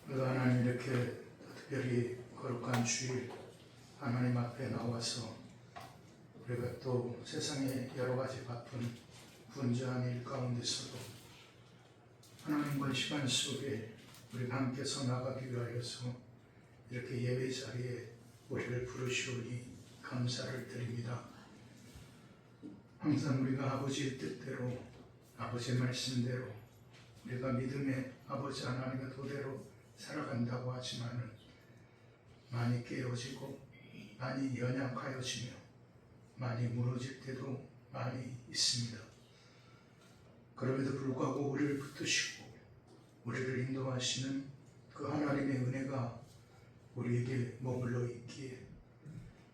우리가 하나님 이렇게 특별히 거룩한 주일 하나님 앞에 나와서 우리가 또 세상의 여러 가지 바쁜 분주한 일 가운데서도 하나님과의 시간 속에 우리가 함께서 나가기 위하여서 이렇게 예배 자리에 우리를 부르시오니 감사를 드립니다. 항상 우리가 아버지의 뜻대로 아버지의 말씀대로 우리가 믿음의 아버지 하나님의 도대로 살아간다고 하지만은 많이 깨어지고 많이 연약하여지며 많이 무너질 때도 많이 있습니다. 그럼에도 불구하고 우리를 붙드시고 우리를 인도하시는 그 하나님의 은혜가 우리에게 머물러 있기에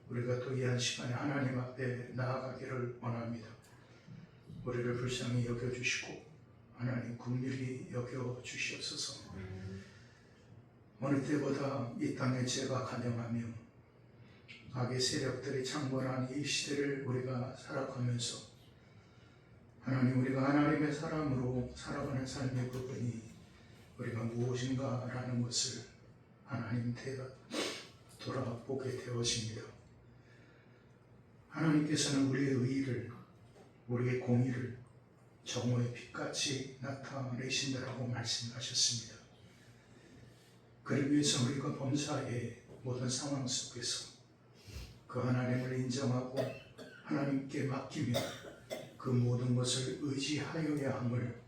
우리가 또 이 한 시간에 하나님 앞에 나아가기를 원합니다. 우리를 불쌍히 여겨주시고 하나님 긍휼히 여겨주시옵소서. 어느 때보다 이 땅에 죄가 가념하며 악의 세력들이 창궐한 이 시대를 우리가 살아가면서 하나님 우리가 하나님의 사람으로 살아가는 삶의 부분이 우리가 무엇인가 라는 것을 하나님 돌아보게 되어집니다. 하나님께서는 우리의 의의를 우리의 공의를 정오의 빛같이 나타내신다라고 말씀하셨습니다. 그러기 위해서 우리가 범사의 모든 상황 속에서 그 하나님을 인정하고 하나님께 맡기며 그 모든 것을 의지하여야 함을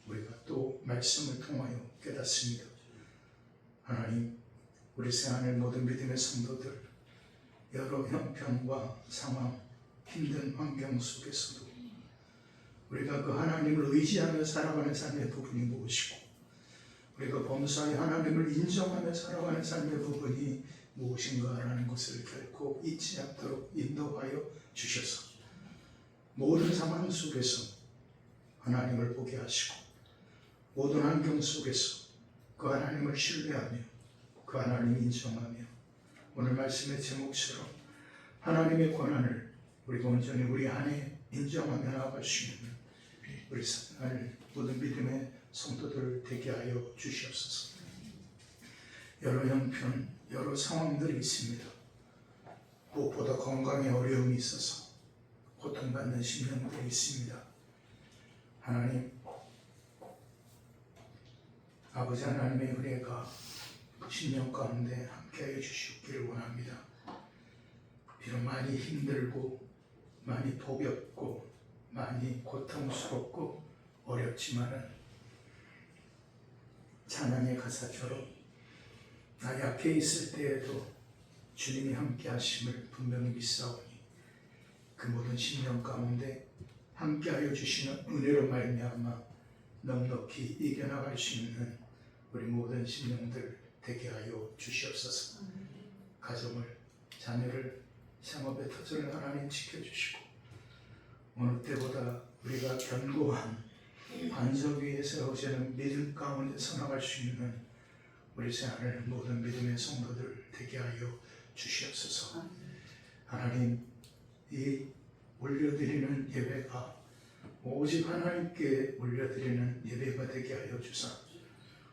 우리가 또 말씀을 통하여 깨닫습니다. 하나님, 우리 새하늘 모든 믿음의 성도들 여러 형편과 상황, 힘든 환경 속에서도 우리가 그 하나님을 의지하며 살아가는 삶의 부분이 무엇이고 우리가 범사의 하나님을 인정하며 살아가는 삶의 부분이 무엇인가라는 것을 결코 잊지 않도록 인도하여 주셔서 모든 상황 속에서 하나님을 보게 하시고 모든 환경 속에서 그 하나님을 신뢰하며 그 하나님을 인정하며 오늘 말씀의 제목처럼 하나님의 권한을 우리가 온전히 우리 안에 인정하며 나아갈 수 있는 우리 사랑하는 모든 믿음의 성도들 되게 하여 주시옵소서. 여러 형편, 여러 상황들이 있습니다. 무엇보다 건강에 어려움이 있어서 고통받는 심령들이 있습니다. 하나님, 아버지 하나님의 은혜가 심령 가운데 함께하여 주시기를 원합니다. 비록 많이 힘들고 많이 보볍고 많이 고통스럽고 어렵지만은 찬양의 가사처럼 나 약해 있을 때에도 주님이 함께 하심을 분명히 믿사오니 그 모든 심령 가운데 함께하여 주시는 은혜로 말미암아 넉넉히 이겨나갈 수 있는 우리 모든 심령들 되게 하여 주시옵소서. 가정을, 자녀를, 생업의 터전을 하나님 지켜주시고 어느 때보다 우리가 견고한 반석 위에 세워지는 믿음 가운데 서나갈 수 있는 우리 새하늘 모든 믿음의 성도들 되게 하여 주시옵소서. 하나님, 이 올려드리는 예배가 오직 하나님께 올려드리는 예배가 되게 하여 주사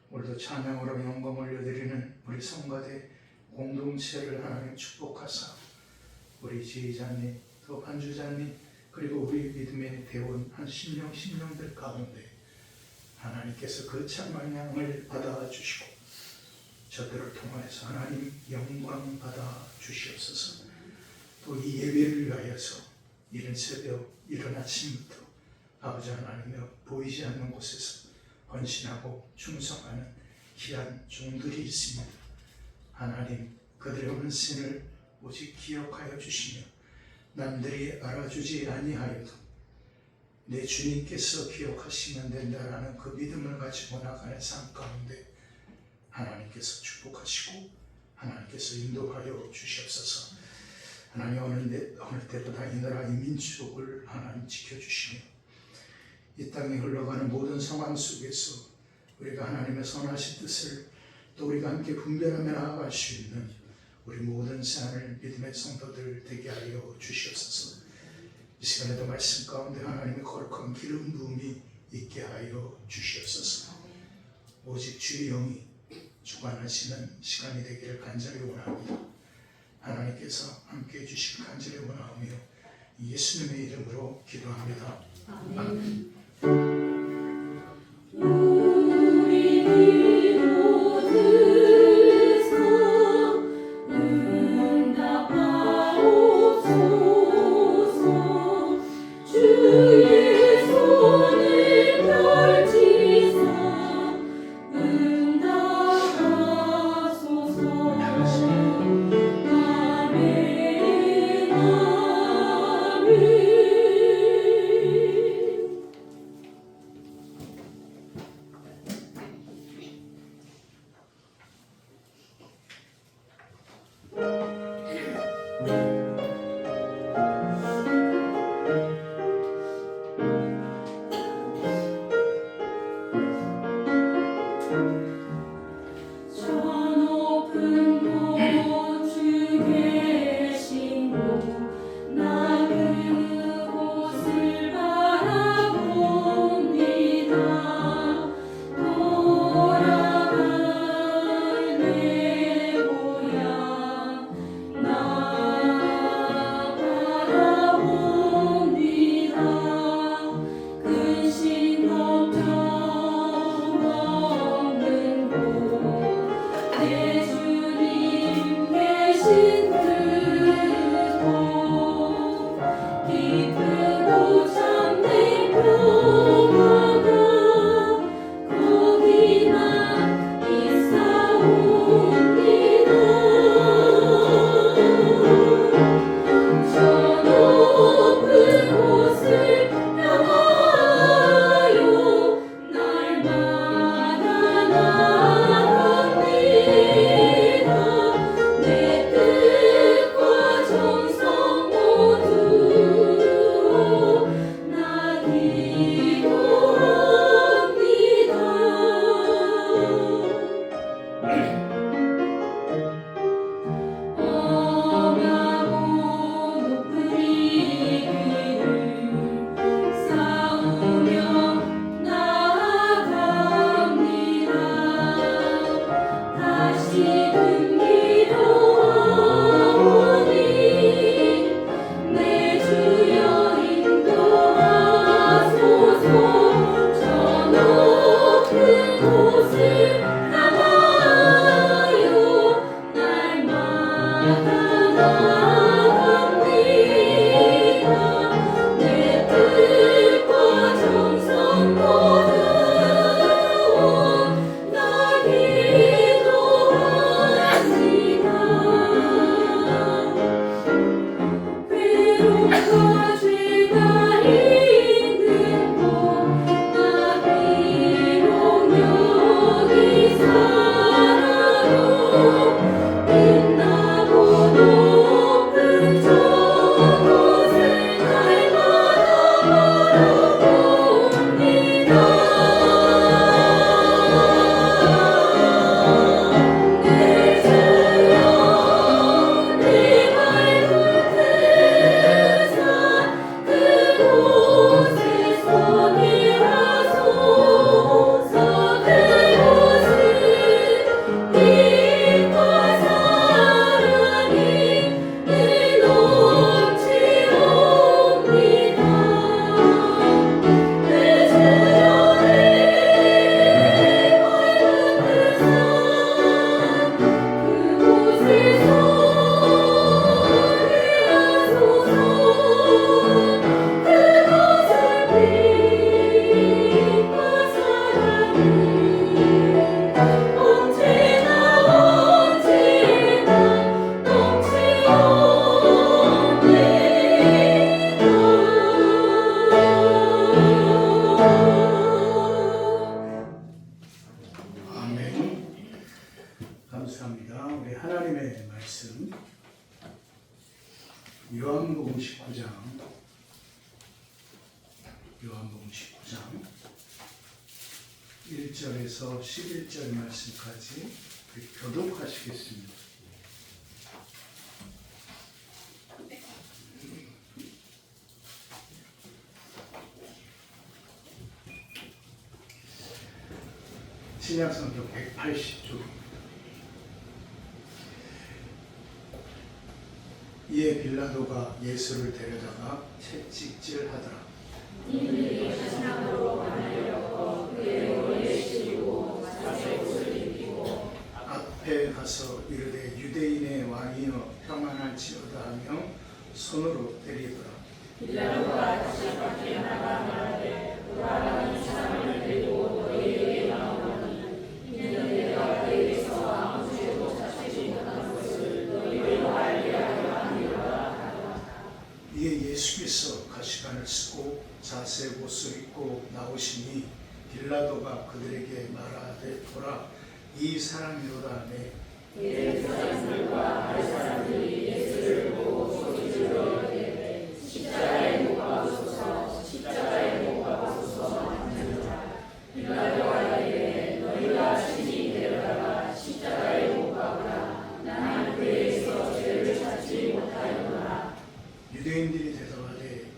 오늘도 찬양으로 영광 올려드리는 우리 성가대 공동체를 하나님 축복하사 우리 지휘자님, 또 반주자님 그리고 우리 믿음의 대원 한 심령들 가운데 하나님께서 그 찬양을 받아주시고 저들을 통하여서 하나님 영광 받아 주시옵소서. 또 이 예배를 위하여서 이른 새벽, 이른 아침부터 아버지 하나님여 보이지 않는 곳에서 헌신하고 충성하는 귀한 종들이 있습니다. 하나님, 그들의 헌신을 오직 기억하여 주시며 남들이 알아주지 아니하여도 내 주님께서 기억하시면 된다라는 그 믿음을 가지고 나가는 삶 가운데 하나님께서 축복하시고 하나님께서 인도하여 주시옵소서. 하나님 어느 때보다 이 나라 이 민족을 하나님 지켜주시며 이 땅에 흘러가는 모든 상황 속에서 우리가 하나님의 선하신 뜻을 또 우리가 함께 분별하며 나아갈 수 있는 우리 모든 새하늘 믿음의 성도들 되게 하여 주시옵소서. 이 시간에도 말씀 가운데 하나님의 거룩한 기름 부음이 있게 하여 주시옵소서. 오직 주의 영이 주관하시는 시간이 되기를 간절히 원합니다. 하나님께서 함께해 주시길 간절히 원하며 예수님의 이름으로 기도합니다. 아멘. 요한복음 19장 1절에서 11절 말씀까지 교독하시겠습니다. 신약성경 180쪽 이에 빌라도가 예수를 데려다가 채찍질하더라. 앞에 가서 이르되 유대인의 왕이여 평안할지어다 하며 손으로 때리더라. 빌라도가 다시 밖에 나가 말하되 너가 이 사람을 데리고 너희에게 나오니 이는 내가 너희에게서 아무 죄도 찾지 못한 것을 너희로 알게 하려 함이로다. 이에 예수께서 가시관을 쓰고 자색 옷을 입고 나오시니 빌라도가 그들에게 말하되 보라 이 사람이로다 하매 그 사람들과 그 사람들이 예수를 보고 소리질러 이르되 십자가에 못 박으소서 십자가에 못 박으소서 하느니라. 빌라도가 이르되 너희가 친히 데려다가 십자가에 못 박으라. 나는 그에게서 죄를 찾지 못하였노라. 유대인들이 대답하되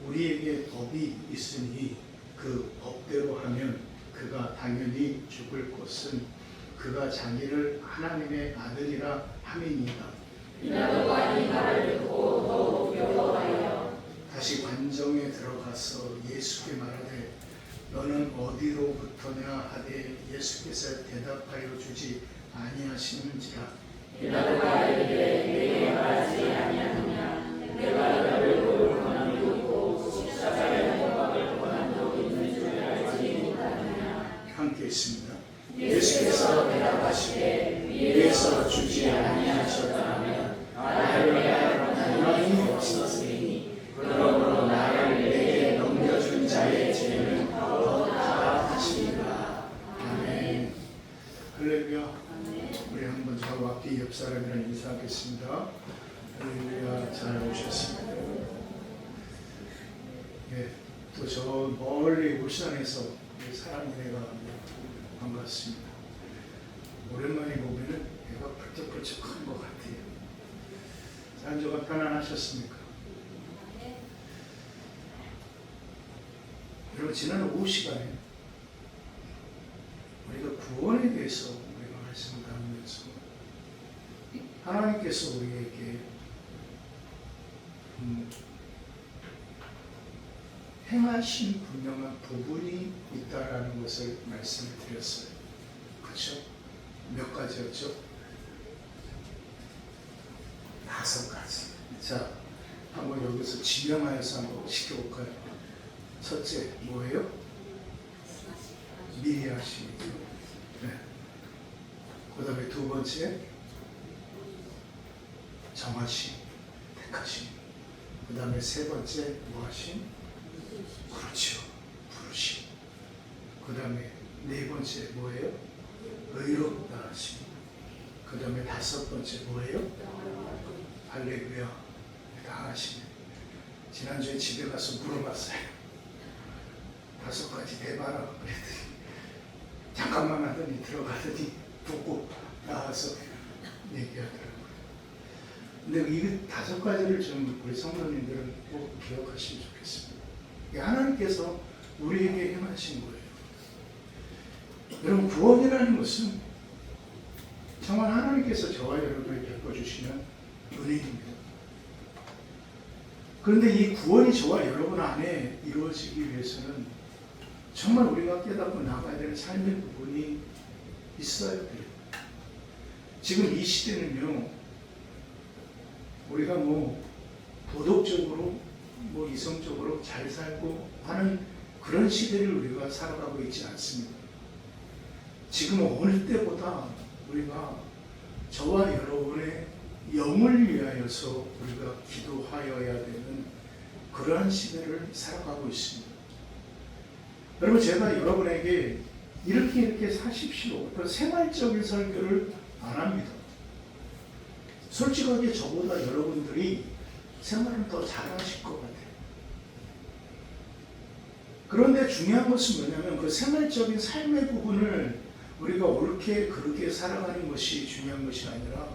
우리에게 법이 있으니 그 법대로 하면 그가 당연히 죽을 것은 그가 자기를 하나님의 아들이라 함이니이다. 빌라도가 이 말을 듣고 더욱 괴로워하여 다시 관정에 들어가서 예수께 말하되 너는 어디로부터냐 하되 예수께서 대답하여 주지 아니하시는지라. 빌라도가 이르되 내게 말하지 아니하느냐 내가 너를 도울 권한도 있고 십자가에 못 박을 권한도 있는 줄 알지 못하느냐. 함께 있습니다. 예수께서 대답하시되 위에서 주지 아니하셨다면 나를 위하여 영광이 없었으니 그러므로 나를 내게 넘겨준 자의 죄는 더욱 다하시리라. 아멘. 할렐루야. 우리 한번 저와 앞뒤 옆 사람이랑 인사하겠습니다. 할렐루야. 잘 오셨습니다. 예, 또 저 멀리 울산에서 사랑이네가 반갑습니다. 오랜만에 보면은 애가 펄쩍펄쩍한 것 같아요. 안주가 편안하셨습니까? 여러분 지난 오후 시간에 우리가 구원에 대해서 우리가 말씀을 나누면서 하나님께서 우리에게 행하신 분명한 부분이 있다라는 것을 말씀을 드렸어요. 그렇죠? 몇 가지였죠? 5가지. 자, 한번 여기서 지명하여서 한번 시켜볼까요? 첫째, 뭐예요? 미리 하심이죠. 네. 그 다음에 두 번째, 정하심, 택하심. 그 다음에 세 번째, 뭐하심? 그렇죠. 부르심. 그 다음에 네 번째 뭐예요? 의롭다 하심. 그 다음에 5번째 뭐예요? 할렐루야. 다 하시네. 지난주에 집에 가서 물어봤어요. 5가지 대봐라. 그랬더니 잠깐만 하더니 들어가더니 듣고 나와서 얘기하더라고요. 근데 이 5가지를 좀 우리 성도님들은 꼭 기억하시면 좋겠습니다. 하나님께서 우리에게 행하신 거예요. 여러분 구원이라는 것은 정말 하나님께서 저와 여러분을 베풀어주시는 은혜입니다. 그런데 이 구원이 저와 여러분 안에 이루어지기 위해서는 정말 우리가 깨닫고 나가야 되는 삶의 부분이 있어야 돼요. 지금 이 시대는요, 우리가 도덕적으로 이성적으로 잘 살고 하는 그런 시대를 우리가 살아가고 있지 않습니다. 지금 어느 때보다 우리가 저와 여러분의 영을 위하여서 우리가 기도하여야 되는 그러한 시대를 살아가고 있습니다. 여러분 제가 여러분에게 이렇게 사십시오. 어떤 생활적인 설교를 안 합니다. 솔직하게 저보다 여러분들이 생활을 더 잘하실 것 같아요. 그런데 중요한 것은 뭐냐면 그 생활적인 삶의 부분을 우리가 옳게 그렇게 살아가는 것이 중요한 것이 아니라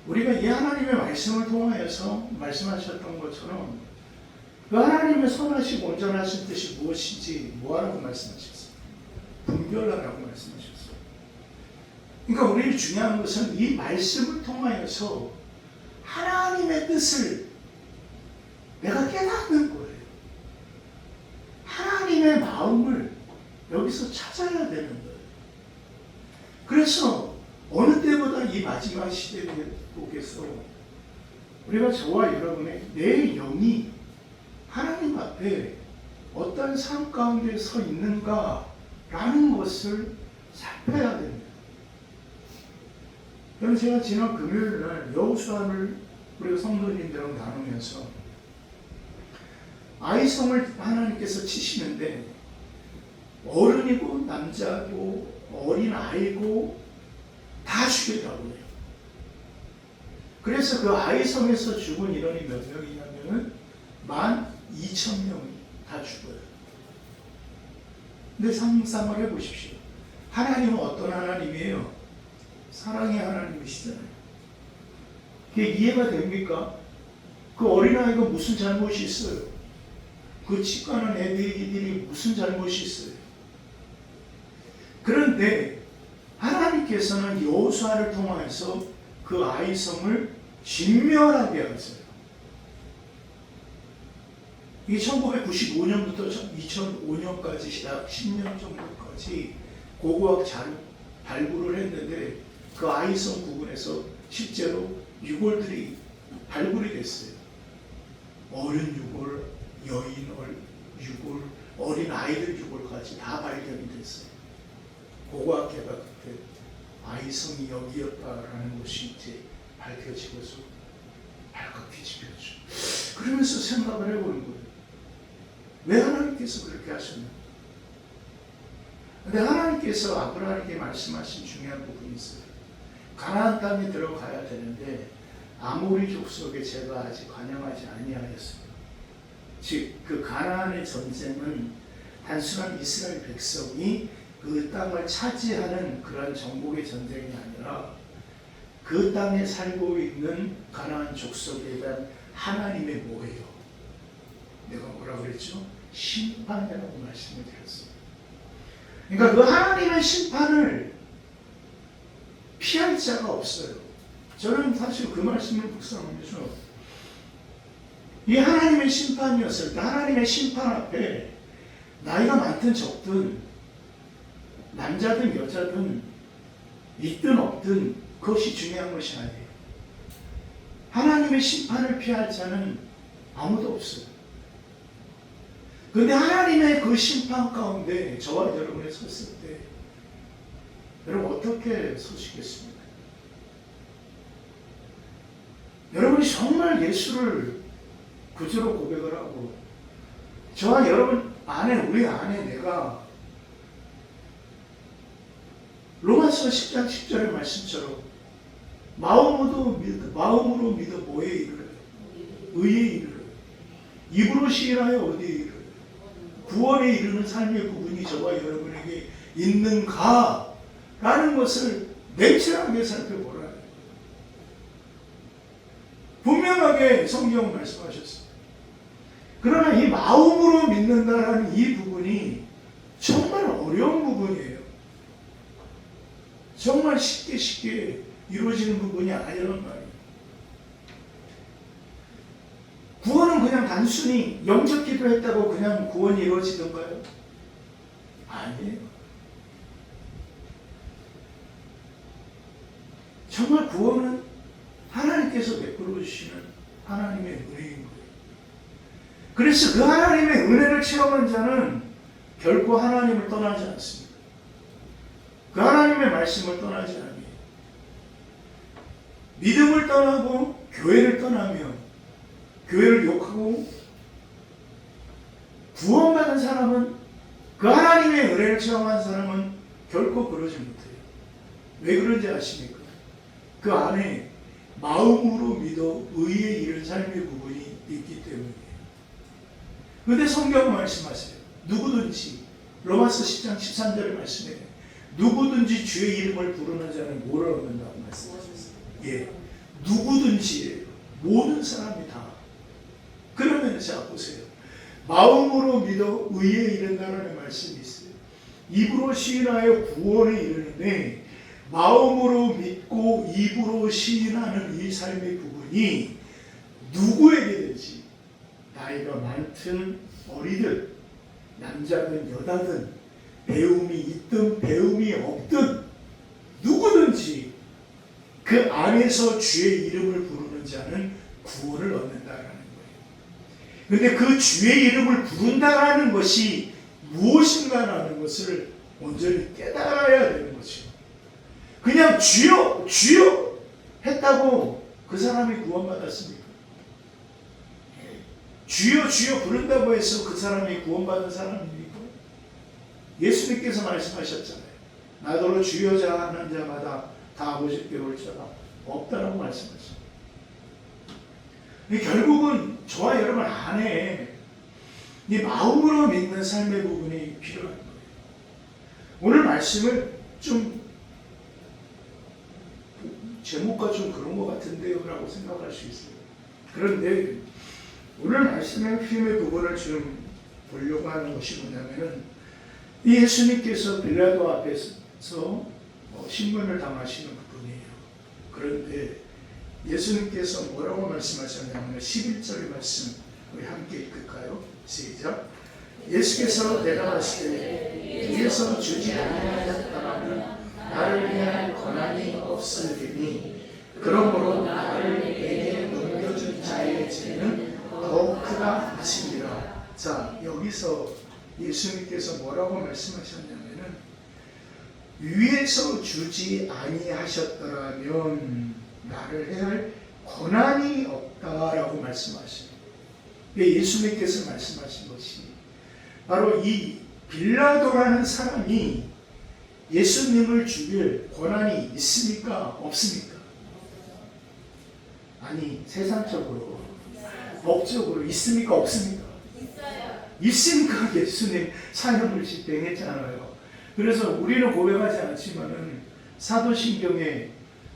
우리가 이 하나님의 말씀을 통하여서 말씀하셨던 것처럼 그 하나님의 선하시고 온전하신 뜻이 무엇인지 뭐하라고 말씀하셨어요? 분별하라고 말씀하셨어요. 그러니까 우리를 중요한 것은 이 말씀을 통하여서 하나님의 뜻을 내가 깨닫는 거예요. 하나님의 마음을 여기서 찾아야 되는 거예요. 그래서 어느 때보다 이 마지막 시대 속에서 우리가 저와 여러분의 내 영이 하나님 앞에 어떤 삶 가운데 서 있는가라는 것을 살펴야 됩니다. 그럼 제가 지난 금요일 날 여호수아를 우리 성도님들하고 나누면서 아이성을 하나님께서 치시는데 어른이고 남자고 어린 아이고 다 죽였다고 해요. 그래서 그 아이성에서 죽은 인원이 몇 명이냐면은 12,000명이 다 죽어요. 근데 상상을 해보십시오. 하나님은 어떤 하나님이에요? 사랑의 하나님이시잖아요. 그게 이해가 됩니까? 그 어린아이가 무슨 잘못이 있어요? 그 치과는 애들이 무슨 잘못이 있어요? 그런데 하나님께서는 여호수아를 통해서 그 아이성을 진멸하게 하세요. 이게 1995년부터 2005년까지 약 10년 정도까지 고고학 자료 발굴을 했는데 그 아이성 부근에서 실제로 유골들이 발굴이 됐어요. 어른 유골, 여인 유골, 어린 아이들 유골까지 다 발견이 됐어요. 고고학계가 그때 아이성이 여기였다라는 것이 이제 밝혀지고서 발칵 뒤집혀져. 그러면서 생각을 해보는 거예요. 왜 하나님께서 그렇게 하셨나? 근데 하나님께서 아브라함에게 말씀하신 중요한 부분이 있어요. 가나안 땅에 들어가야 되는데 아모리 족속에 제가 아직 관영하지 아니하였어요. 즉 그 가나안의 전쟁은 단순한 이스라엘 백성이 그 땅을 차지하는 그런 정복의 전쟁이 아니라 그 땅에 살고 있는 가나안 족속에 대한 하나님의 뭐예요? 내가 뭐라 그랬죠? 심판이라고 말씀을 드렸어요. 그러니까 그 하나님의 심판을 피할 자가 없어요. 저는 사실 그 말씀을 묵상하면서 이 하나님의 심판이었을 때 하나님의 심판 앞에 나이가 많든 적든 남자든 여자든 있든 없든 그것이 중요한 것이 아니에요. 하나님의 심판을 피할 자는 아무도 없어요. 그런데 하나님의 그 심판 가운데 저와 여러분이 섰을 때 여러분 어떻게 서시겠습니까? 여러분이 정말 예수를 구주로 고백을 하고 저와 여러분 안에 우리 안에 내가 로마서 10장 10절의 말씀처럼 마음으로 믿어 뭐에 이르러 의에 이르러 입으로 시인하여 어디에 이르러 구원에 이르는 삶의 부분이 저와 여러분에게 있는가 라는 것을 냉철하게 살펴보라. 분명하게 성경 말씀하셨습니다. 그러나 이 마음으로 믿는다라는 이 부분이 정말 어려운 부분이에요. 정말 쉽게 이루어지는 부분이 아니란 말이에요. 구원은 그냥 단순히 영접 기도했다고 그냥 구원이 이루어지던가요? 아니에요. 정말 구원은 하나님께서 베풀어 주시는 하나님의 은혜인 거예요. 그래서 그 하나님의 은혜를 체험한 자는 결코 하나님을 떠나지 않습니다. 그 하나님의 말씀을 떠나지 않아요. 믿음을 떠나고 교회를 떠나며 교회를 욕하고 구원받은 사람은 그 하나님의 은혜를 체험한 사람은 결코 그러지 못해요. 왜 그런지 아십니까? 그 안에 마음으로 믿어 의에 이른 삶의 부분이 있기 때문이에요. 그런데 성경 말씀하세요. 누구든지 로마서 10장 13절의 말씀에 누구든지 주의 이름을 부르는 자는 뭐를 얻는다고 말씀하셨어요. 예, 누구든지예요. 모든 사람이 다. 그러면 자 보세요. 마음으로 믿어 의에 이른다는 말씀이 있어요. 입으로 시인하여 구원에 이르는데 마음으로 믿고 입으로 시인하는 이 삶의 부분이 누구에게든지 나이가 많든 어리든 남자든 여자든 배움이 있든 배움이 없든 누구든지 그 안에서 주의 이름을 부르는 자는 구원을 얻는다라는 거예요. 그런데 그 주의 이름을 부른다라는 것이 무엇인가라는 것을 온전히 깨달아야 되는 거죠. 그냥 주여 주여 했다고 그 사람이 구원받았습니까? 주여 주여 부른다고 해서 그 사람이 구원받은 사람입니까? 예수님께서 말씀하셨잖아요. 나더러 주여자 하는 자마다 다 아버지께 올 자가 없다라고 말씀하셨어요. 결국은 저와 여러분 안에 이 마음으로 믿는 삶의 부분이 필요한 거예요. 오늘 말씀을 좀 제목과 좀 그런 것 같은데요 라고 생각할 수 있어요. 그런데 오늘 말씀의 핵심의 부분을 좀 보려고 하는 것이 뭐냐면은 이 예수님께서 빌라도 앞에서 신문을 당하시는 부분이에요. 그런데 예수님께서 뭐라고 말씀하셨냐면 11절의 말씀 우리 함께 읽을까요? 시작. 예수께서 대답하시되 위에서 주지 아니하였다면 나를 위한 권한이 없으리니 그러므로 나를 내게 넘겨준 자의 죄는 더욱 크다 하시니라. 자, 여기서 예수님께서 뭐라고 말씀하셨냐면은 위에서 주지 아니하셨더라면 나를 해할 권한이 없다라고 말씀하십니다. 예수님께서 말씀하신 것이 바로 이 빌라도라는 사람이 예수님을 죽일 권한이 있습니까? 없습니까? 아니, 세상적으로, 법적으로 있습니까? 없습니까? 있으니까 예수님 사형을 집행했잖아요. 그래서 우리는 고백하지 않지만은 사도신경에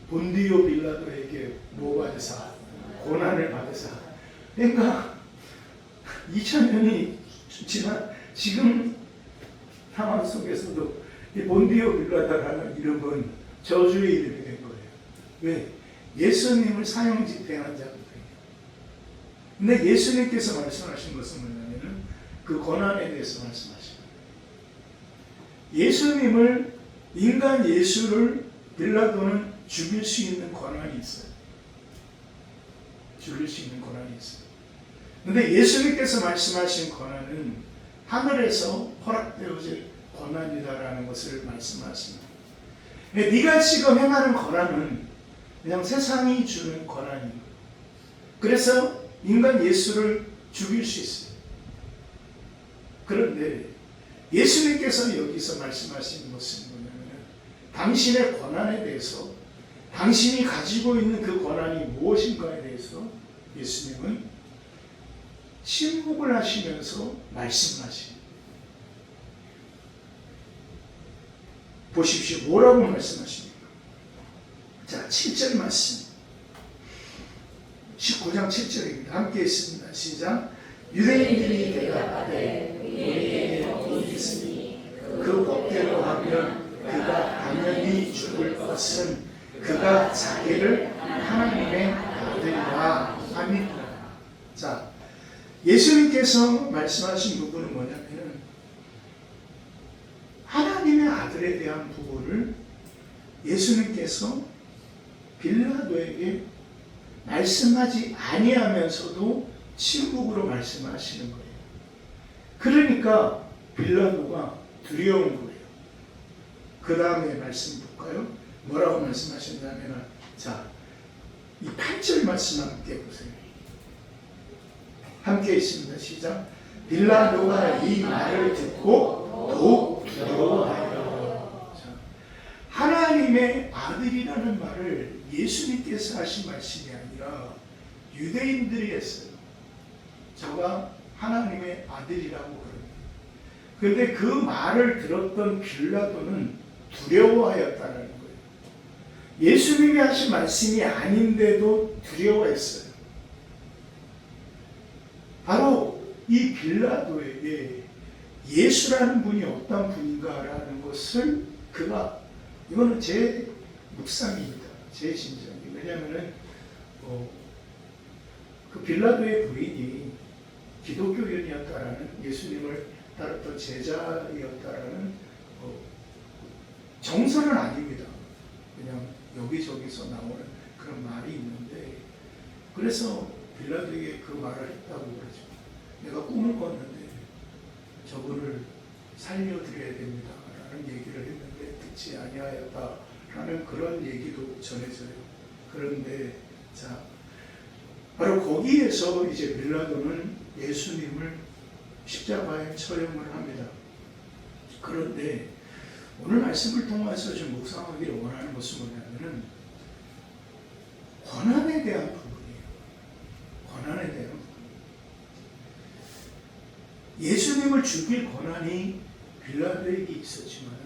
본디오 빌라도에게 뭐 받으사? 고난을 받으사. 그러니까 2000년이 지난 지금 상황 속에서도 이 본디오 빌라도라는 이름은 저주의 이름이 된 거예요. 왜? 예수님을 사형 집행한 자거든요. 근데 예수님께서 말씀하신 것은 뭐냐면은 그 고난에 대해서 말씀하십니다. 예수님을 인간 예수를 빌라도는 죽일 수 있는 권한이 있어요. 죽일 수 있는 권한이 있어요. 그런데 예수님께서 말씀하신 권한은 하늘에서 허락되어질 권한이다라는 것을 말씀하십니다. 네가 지금 행하는 권한은 그냥 세상이 주는 권한입니다. 그래서 인간 예수를 죽일 수 있어요. 그런데 예수님께서 여기서 말씀하신 것은 뭐냐면 당신의 권한에 대해서 당신이 가지고 있는 그 권한이 무엇인가에 대해서 예수님은 침묵을 하시면서 말씀하십니다. 보십시오. 뭐라고 말씀하십니까? 자, 7절 말씀. 19장 7절입니다. 함께 있습니다. 시작. 유대인들이 대답하되 우리에게 법이 있으니 그 법대로 하면 그가 당연히 죽을 것은 그가 자기를 하나님의 아들이라 함이니라. 자, 예수님께서 말씀하신 부분은 뭐냐면 하나님의 아들에 대한 부분을 예수님께서 빌라도에게 말씀하지 아니하면서도 침묵으로 말씀하시는 거예요. 그러니까 빌라도가 두려운 거예요. 그 다음에 말씀 볼까요? 뭐라고 말씀하셨냐면 자, 이 8절 말씀 함께 보세요. 함께 있습니다. 시작. 빌라도가 이 말을 듣고 더욱 두려워하여. 하나님의 아들이라는 말을 예수님께서 하신 말씀이 아니라 유대인들이 했어요. 저가 하나님의 아들이라고 그럽니다. 그런데 그 말을 들었던 빌라도는 두려워하였다는 거예요. 예수님이 하신 말씀이 아닌데도 두려워했어요. 바로 이 빌라도에게 예수라는 분이 어떤 분인가라는 것을 그가 이거는 제 묵상입니다. 제 심정이. 왜냐하면은 그 빌라도의 부인이 기독교인이었다라는, 예수님을 따랐던 제자이었다라는 정설은 아닙니다. 그냥 여기저기서 나오는 그런 말이 있는데, 그래서 빌라도에게 그 말을 했다고 그러죠. 내가 꿈을 꿨는데 저분을 살려드려야 됩니다 라는 얘기를 했는데 듣지 아니하였다라는 그런 얘기도 전해져요. 그런데 자, 바로 거기에서 이제 빌라도는 예수님을 십자가에 처형을 합니다. 그런데 오늘 말씀을 통해서 좀 묵상하기를 원하는 것은 뭐냐면은 권한에 대한 부분이에요. 권한에 대한 부분. 예수님을 죽일 권한이 빌라도에게 있었지만은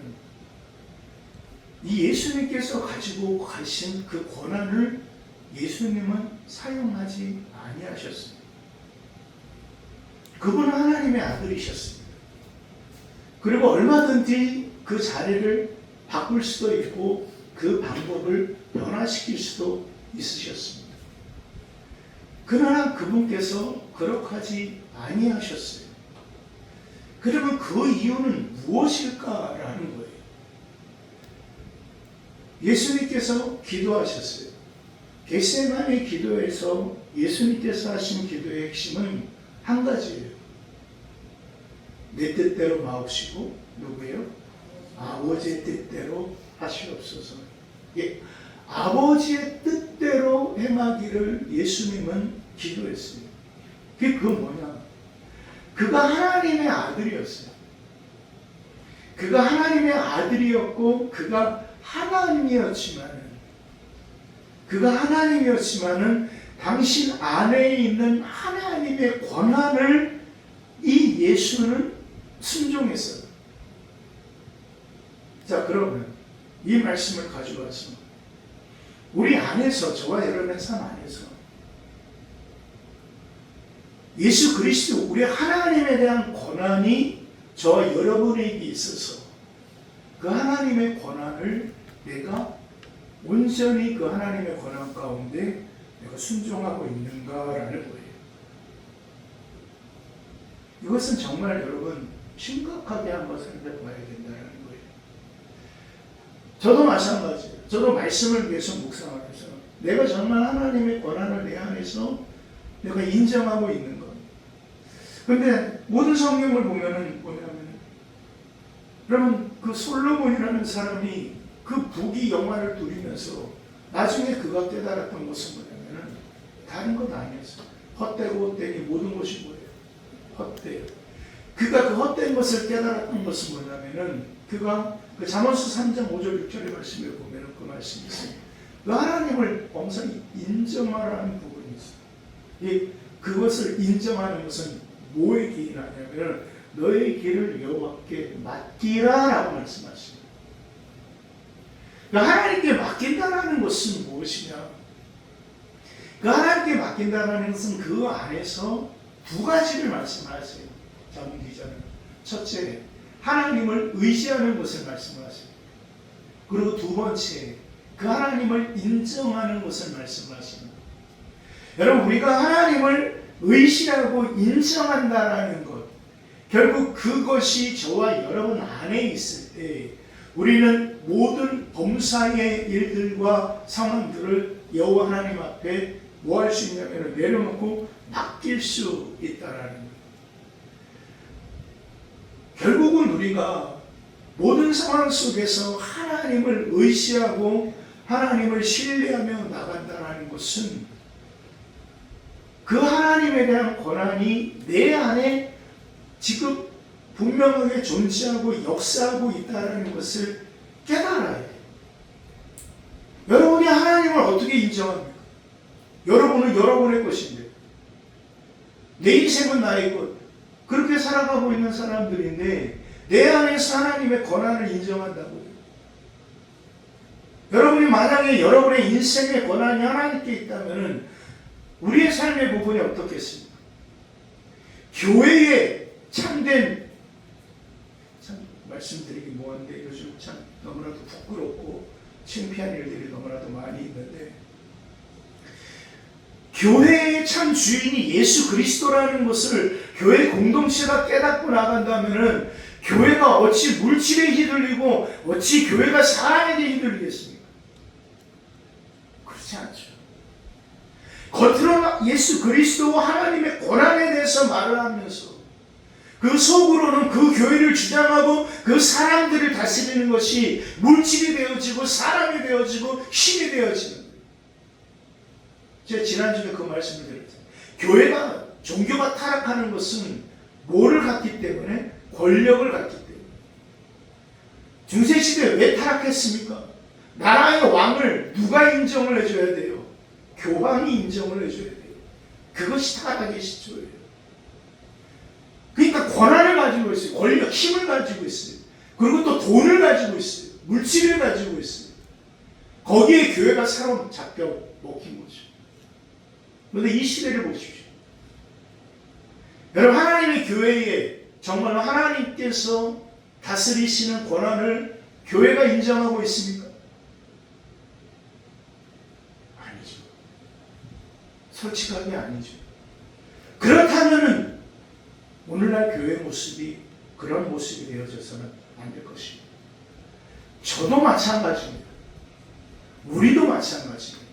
이 예수님께서 가지고 가신 그 권한을 예수님은 사용하지 아니하셨습니다. 그분은 하나님의 아들이셨습니다. 그리고 얼마든지 그 자리를 바꿀 수도 있고 그 방법을 변화시킬 수도 있으셨습니다. 그러나 그분께서 그렇게 하지 아니하셨어요. 그러면 그 이유는 무엇일까라는 거예요. 예수님께서 기도하셨어요. 겟세마네 기도에서 예수님께서 하신 기도의 핵심은 한 가지예요. 내 뜻대로 마옵시고 누구예요? 아버지의 뜻대로 하시옵소서. 예, 아버지의 뜻대로 행하기를 예수님은 기도했습니다. 그건 뭐냐? 그가 하나님의 아들이었어요. 그가 하나님의 아들이었고 그가 하나님이었지만은 당신 안에 있는 하나님의 권한을 이 예수는 순종했어요. 자, 그러면 이 말씀을 가져와서 우리 안에서, 저와 여러분의 삶 안에서 예수 그리스도, 우리 하나님에 대한 권한이 저와 여러분에게 있어서 그 하나님의 권한을 내가 온전히 그 하나님의 권한 가운데 내가 순종하고 있는가라는 거예요. 이것은 정말 여러분 심각하게 한번 생각해 봐야 된다는 거예요. 저도 마찬가지예요. 저도 말씀을 위해서 묵상을 해서 내가 정말 하나님의 권한을 내 안에서 내가 인정하고 있는 것. 그런데 모든 성경을 보면은 뭐냐면, 그러면 그 솔로몬이라는 사람이 그 부귀 영화를 누리면서 나중에 그가 깨달았던 것은 뭐냐면은 다른 것 아니었어요. 헛되고 헛되니 모든 것이 뭐예요? 헛돼요. 그가 그 헛된 것을 깨달았던 것은 뭐냐면은 그가 그 잠언수 3장 5절 6절의 말씀을 보면은 그 말씀이 있어요. 그 하나님을 엄청 인정하라는 부분이 있어요. 그것을 인정하는 것은 뭐에 기인하냐면 너의 길을 여호와께 맡기라라고 말씀하십니다. 그러니까 하나님께 맡긴다라는 것은 무엇이냐? 그 하나님께 맡긴다라는 것은 그 안에서 두 가지를 말씀하세요. 자문 기자는 첫째, 하나님을 의지하는 것을 말씀하세요. 그리고 두 번째, 그 하나님을 인정하는 것을 말씀하십니다. 여러분, 우리가 하나님을 의지하고 인정한다라는 것, 결국 그것이 저와 여러분 안에 있을 때 우리는 모든 범사의 일들과 상황들을 여호와 하나님 앞에 뭐 할 수 있냐면 내려놓고 맡길 수 있다라는 거예요. 결국은 우리가 모든 상황 속에서 하나님을 의지하고 하나님을 신뢰하며 나간다는 것은 그 하나님에 대한 권한이 내 안에 지금 분명하게 존재하고 역사하고 있다는 것을 깨달아야 돼요. 여러분이 하나님을 어떻게 인정합니까? 여러분은 여러분의 것인데 내 인생은 나의 것, 그렇게 살아가고 있는 사람들인데 내 안에서 하나님의 권한을 인정한다고요. 여러분이 만약에 여러분의 인생의 권한이 하나님께 있다면 우리의 삶의 부분이 어떻겠습니까? 교회에 참된, 참 말씀드리기 뭐한데 요즘 참 너무나도 부끄럽고 창피한 일들이 너무나도 많이 있는데, 교회의 참 주인이 예수 그리스도라는 것을 교회 공동체가 깨닫고 나간다면은 교회가 어찌 물질에 휘둘리고 어찌 교회가 사람에게 휘둘리겠습니까? 그렇지 않죠. 겉으로는 예수 그리스도 하나님의 권한에 대해서 말을 하면서 그 속으로는 그 교회를 주장하고 그 사람들을 다스리는 것이 물질이 되어지고 사람이 되어지고 힘이 되어지는 거예요. 제가 지난주에 그 말씀을 드렸잖아요. 교회가, 종교가 타락하는 것은 뭐를 갖기 때문에? 권력을 갖기 때문에. 중세시대에 왜 타락했습니까? 나라의 왕을 누가 인정을 해줘야 돼요? 교황이 인정을 해줘야 돼요. 그것이 타락의 시초예요. 그러니까 권한을 가지고 있어요. 권력, 힘을 가지고 있어요. 그리고 또 돈을 가지고 있어요. 물질을 가지고 있어요. 거기에 교회가 사로잡혀 먹힌 거죠. 그런데 이 시대를 보십시오. 여러분, 하나님의 교회에 정말로 하나님께서 다스리시는 권한을 교회가 인정하고 있습니까? 아니죠. 솔직하게 아니죠. 그렇다면은 오늘날 교회 모습이 그런 모습이 되어져서는 안 될 것입니다. 저도 마찬가지입니다. 우리도 마찬가지입니다.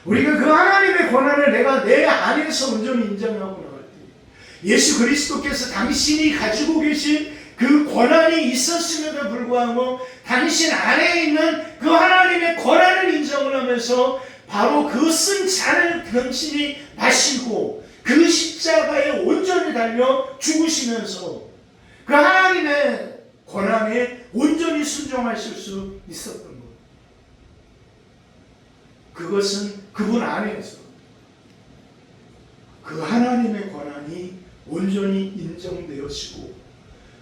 우리가 그 하나님의 권한을 내가 내 안에서 온전히 인정하고 나갈 때 예수 그리스도께서 당신이 가지고 계신 그 권한이 있었음에도 불구하고 당신 안에 있는 그 하나님의 권한을 인정을 하면서 바로 그 쓴 잔을 당신이 마시고 그 십자가에 온전히 달려 죽으시면서 그 하나님의 권한에 온전히 순종하실 수 있었던 것. 그것은 그분 안에서 그 하나님의 권한이 온전히 인정되어지고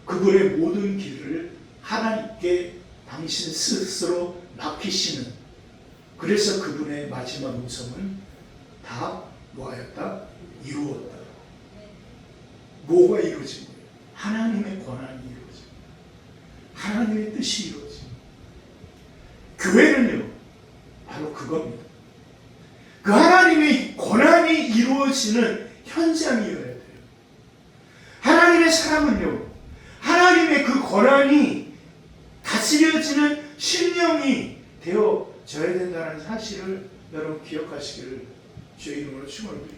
그분의 모든 길을 하나님께 당신 스스로 맡기시는, 그래서 그분의 마지막 음성은 다 뭐하였다? 이루었다. 뭐가 이루어진 거예요? 하나님의 권한이 이루어진 거예요. 하나님의 뜻이 이루어진 거예요. 교회는요, 바로 그겁니다. 그 하나님의 권한이 이루어지는 현장이어야 돼요. 하나님의 사람은요, 하나님의 그 권한이 다스려지는 심령이 되어져야 된다는 사실을 여러분 기억하시기를 주의 이름으로 축원드립니다.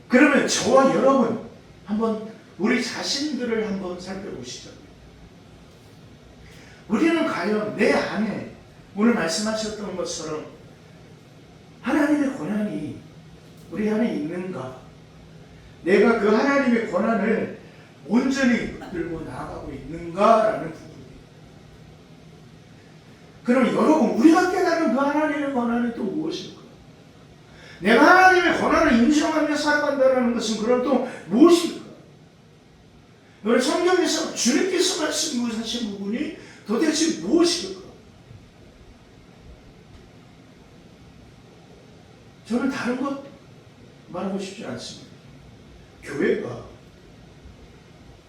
그러면 저와 여러분 한번 우리 자신들을 한번 살펴보시죠. 우리는 과연 내 안에 오늘 말씀하셨던 것처럼 하나님의 권한이 우리 안에 있는가? 내가 그 하나님의 권한을 온전히 들고 나아가고 있는가라는 부분이에요. 그럼 여러분, 우리가 깨달은 그 하나님의 권한은 또 무엇일까? 내가 하나님의 권한을 인정하며 살아간다는 것은 그럼 또 무엇일까? 여러분, 성경에서 주님께서 말씀하신 부분이 도대체 무엇일까? 저는 다른 것 말하고 싶지 않습니다. 교회가,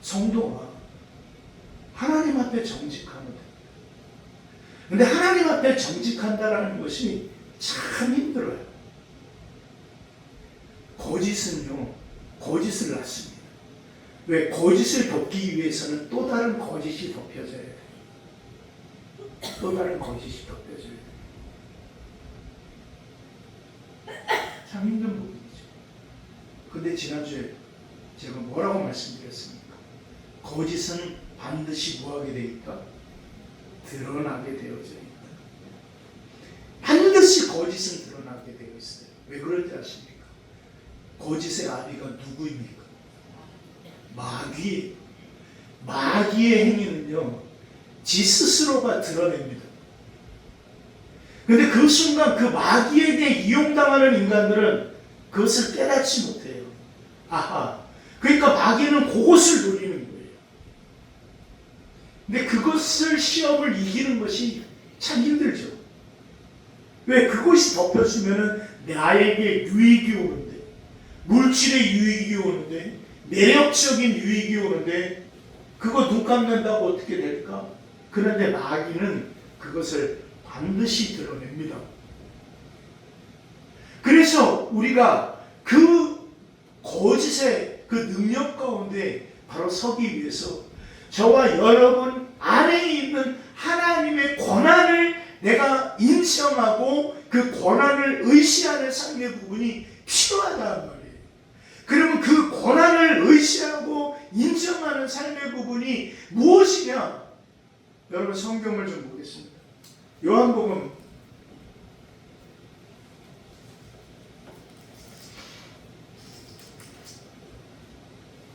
성도가 하나님 앞에 정직하면 됩니다. 그런데 하나님 앞에 정직한다라는 것이 참 힘들어요. 거짓은요, 거짓을 낳습니다. 왜? 거짓을 덮기 위해서는 또 다른 거짓이 덮여져야 돼요. 또 다른 거짓이 덮여져야 돼요. 참 힘든 부분이죠. 근데 지난주에 제가 뭐라고 말씀드렸습니까? 거짓은 반드시 뭐하게 되어 있다? 드러나게 되어져 있다. 반드시 거짓은 드러나게 되어 있어요. 왜 그런지 아십니까? 거짓의 아비가 누구입니까? 마귀. 마귀의 행위는요, 지 스스로가 드러냅니다. 근데 그 순간 그 마귀에게 이용당하는 인간들은 그것을 깨닫지 못해요. 아하. 그러니까 마귀는 그것을 노리는 거예요. 근데 그것을 시험을 이기는 것이 참 힘들죠. 왜? 그것이 덮여지면은 나에게 유익이 오는데, 물질의 유익이 오는데, 매력적인 유익이 오는데, 그거 눈 감는다고 어떻게 될까? 그런데 마귀는 그것을 반드시 드러냅니다. 그래서 우리가 그 거짓의 그 능력 가운데 바로 서기 위해서 저와 여러분 안에 있는 하나님의 권한을 내가 인정하고 그 권한을 의시하는 삶의 부분이 필요하단 말이에요. 그러면 그 권한을 의시하고 인정하는 삶의 부분이 무엇이냐? 여러분 성경을 좀 보겠습니다. 요한복음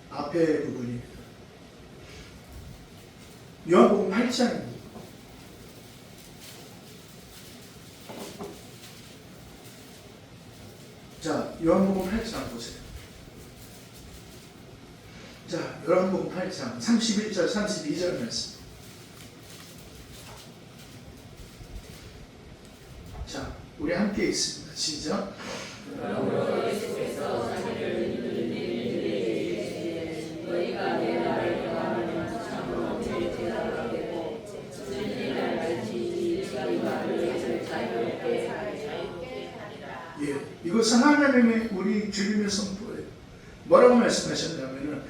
'앞에 부분입니다. 요한복음 8장입니다. 자, 요한복음 8장 보세요. 자, 요한복음 8장 31절 32절 말씀. 자, 우리 함께 있습니다. 시작. 예, 이것은 하나님의 우리 주님의 선포예요. 뭐라고 말씀하셨냐면은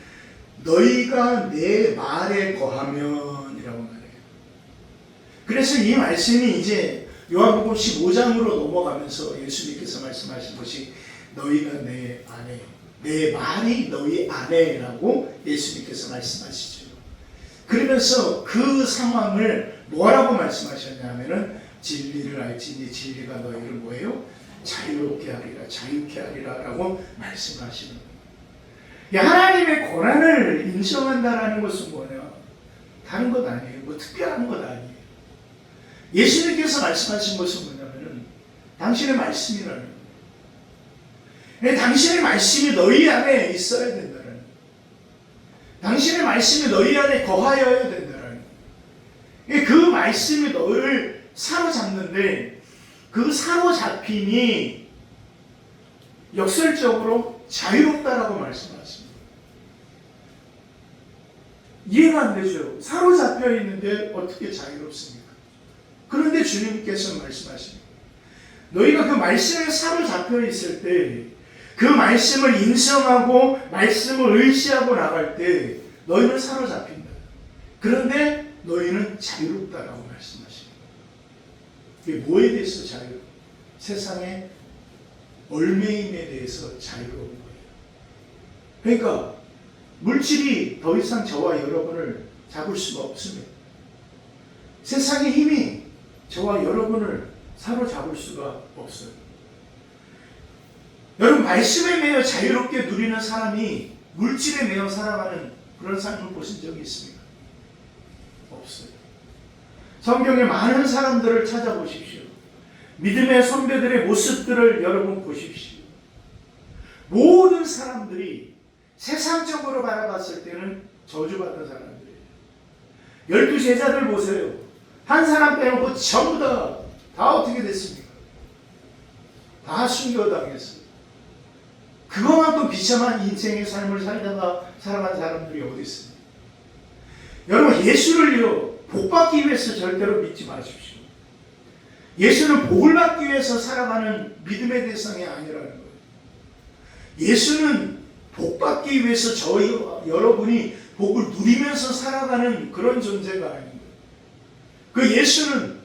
너희가 내 말에 거하면이라고 말해요. 그래서 이 말씀이 이제 요한복음 15장으로 넘어가면서 예수님께서 말씀하신 것이 너희가 내 안에, 내 말이 너희 안에라고 예수님께서 말씀하시죠. 그러면서 그 상황을 뭐라고 말씀하셨냐면은 진리를 알지니 진리가 너희를 뭐예요? 자유롭게 하리라, 자유케 하리라 라고 말씀하시는 거예요. 하나님의 권한을 인정한다라는 것은 뭐냐? 다른 것 아니에요. 뭐 특별한 것 아니에요. 예수님께서 말씀하신 것은 뭐냐면은 당신의 말씀이라는 거예요. 당신의 말씀이 너희 안에 있어야 된다는 거예요. 당신의 말씀이 너희 안에 거하여야 된다는 거예요. 그 말씀이 너를 사로잡는데 그 사로잡힘이 역설적으로 자유롭다라고 말씀하십니다. 이해가 안 되죠? 사로잡혀 있는데 어떻게 자유롭습니까? 그런데 주님께서 말씀하십니다. 너희가 그 말씀에 사로잡혀 있을 때 그 말씀을 인정하고 말씀을 의지하고 나갈 때 너희는 사로잡힌다. 그런데 너희는 자유롭다라고 말씀하십니다. 이게 뭐에 대해서 자유로워? 세상의 얽매임에 대해서 자유로운 거예요. 그러니까 물질이 더 이상 저와 여러분을 잡을 수가 없습니다. 세상의 힘이 저와 여러분을 사로잡을 수가 없어요. 여러분 말씀에 매여 자유롭게 누리는 사람이 물질에 매여 살아가는 그런 삶을 보신 적이 있습니까? 없어요. 성경에 많은 사람들을 찾아보십시오. 믿음의 선배들의 모습들을 여러분 보십시오. 모든 사람들이 세상적으로 바라봤을 때는 저주받은 사람들이에요. 12제자들 보세요. 한 사람 빼놓고 전부 다 어떻게 됐습니까? 다 순교당했어요. 그것만큼 비참한 인생의 삶을 살다가 살아간 사람들이 어디 있습니까? 여러분 예수를요 복받기 위해서 절대로 믿지 마십시오. 예수는 복을 받기 위해서 살아가는 믿음의 대상이 아니라는 거예요. 예수는 복받기 위해서 저희 여러분이 복을 누리면서 살아가는 그런 존재가 아닌 거예요. 그 예수는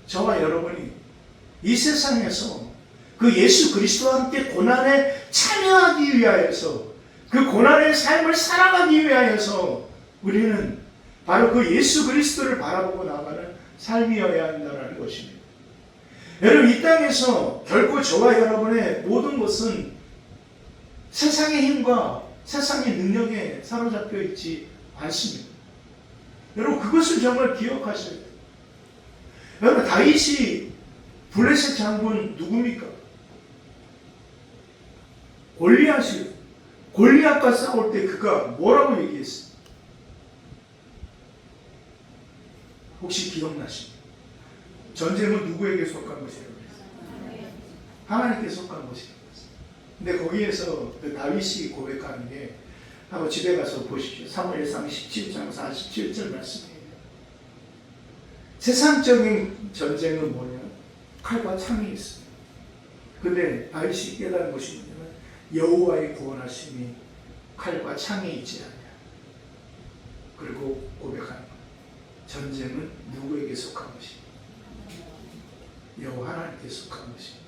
저와 여러분이 이 세상에서 그 예수 그리스도와 함께 고난에 참여하기 위하여서 그 고난의 삶을 살아가기 위하여서 우리는 바로 그 예수 그리스도를 바라보고 나가는 삶이어야 한다는 것입니다. 여러분 이 땅에서 결코 저와 여러분의 모든 것은 세상의 힘과 세상의 능력에 사로잡혀 있지 않습니다. 여러분 그것을 정말 기억하셔야 돼요. 여러분 다윗이 블레셋 장군 누굽니까? 골리앗이요. 골리앗과 싸울 때 그가 뭐라고 얘기했어요? 혹시 기억나십니까? 전쟁은 누구에게 속한 것이라고 했어요? 하나님께 속한 것이라고 했어요. 근데 거기에서 그 다윗이 고백하는 게 한번 집에 가서 보십시오. 사무엘상 17장 47절 말씀이에요. 세상적인 전쟁은 뭐냐? 칼과 창이 있어요. 근데 다윗이 깨달은 것이 뭐냐면 여호와의 구원하심이 칼과 창에 있지 않냐. 그리고 고백하는 거예요. 전쟁은 누구에게 속한 것이냐? 여호와 하나님께 속한 것이냐.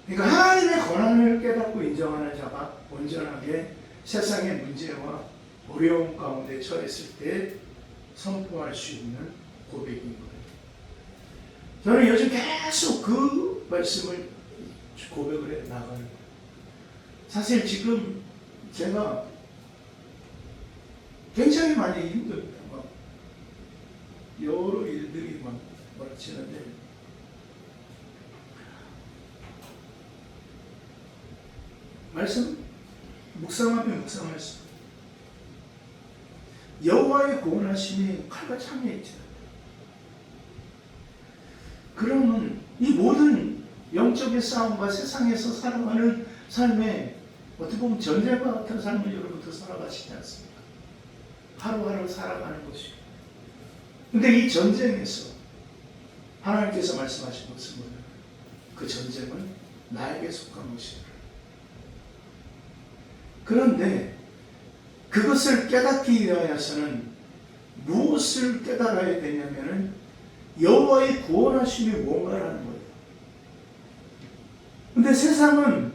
그러니까 하나님의 권한을 깨닫고 인정하는 자가 온전하게 세상의 문제와 어려움 가운데 처했을 때 선포할 수 있는 고백인 거예요. 저는 요즘 계속 그 말씀을 고백을 해 나가는 거예요. 사실 지금 제가 굉장히 많이 힘듭니다. 막 여러 일들이 막 벌어지는데 말씀 묵상하면 묵상할수록 여호와의 구원하심이 칼과 창에 있지 않아요. 그러면 이 모든 영적인 싸움과 세상에서 살아가는 삶에 어떻게 보면 전쟁과 같은 삶을 여러분도 살아가시지 않습니까? 하루하루 살아가는 것이고. 근데 이 전쟁에서 하나님께서 말씀하신 것은 뭐냐면 그 전쟁은 나에게 속한 것이다. 그런데 그것을 깨닫기 위하여서는 무엇을 깨달아야 되냐면은 여호와의 구원하심이 뭔가라는 거예요. 근데 세상은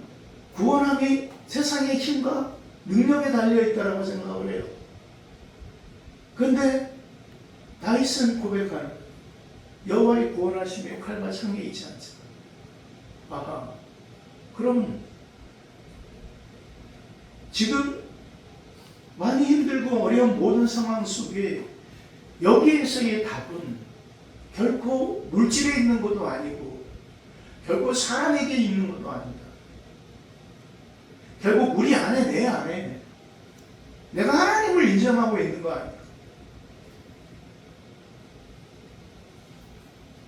구원함이 세상의 힘과 능력에 달려있다라고 생각을 해요. 그런데 다윗은 고백하는 거예요. 여호와의 구원하심이 칼과 창에 있지 않습니다. 아하, 그럼 지금 많이 힘들고 어려운 모든 상황 속에 여기에서의 답은 결코 물질에 있는 것도 아니고 결코 사람에게 있는 것도 아니다. 결국 우리 안에 내 안에 내가 하나님을 인정하고 있는 거 아니야.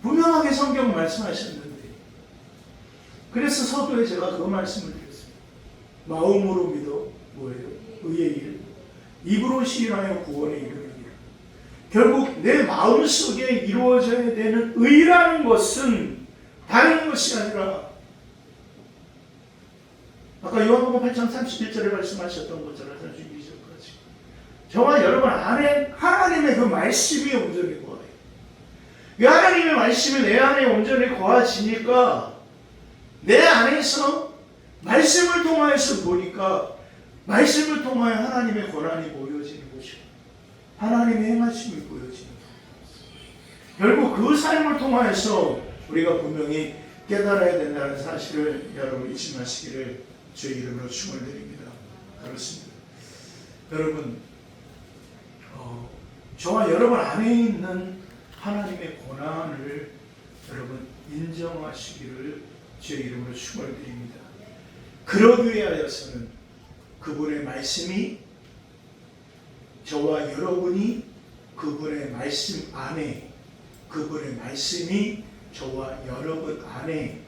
분명하게 성경 말씀하셨는데 그래서 서두에 제가 그 말씀을 드렸어요. 마음으로 믿어 뭐예요? 의의 일 입으로 시인하여 구원에 이르는 일. 결국 내 마음속에 이루어져야 되는 의라는 것은 다른 것이 아니라 아까 요한복음 8장 31절에 말씀하셨던 것처럼 저와 여러분 안에 하나님의 그 말씀이 온전히 거해요. 그 하나님의 말씀이 내 안에 온전히 거하지니까 내 안에서 말씀을 통하여서 보니까 말씀을 통하여 하나님의 권한이 보여지는 것이고 하나님의 행하심이 보여지는 것이고 결국 그 삶을 통하여서 우리가 분명히 깨달아야 된다는 사실을 여러분 잊지 마시기를 주의 이름으로 축원을 드립니다. 그렇습니다. 여러분 저와 여러분 안에 있는 하나님의 권한을 여러분 인정하시기를 주의 이름으로 축원을 드립니다. 그러기 위하여서는 그분의 말씀이 저와 여러분이 그분의 말씀 안에 그분의 말씀이 저와 여러분 안에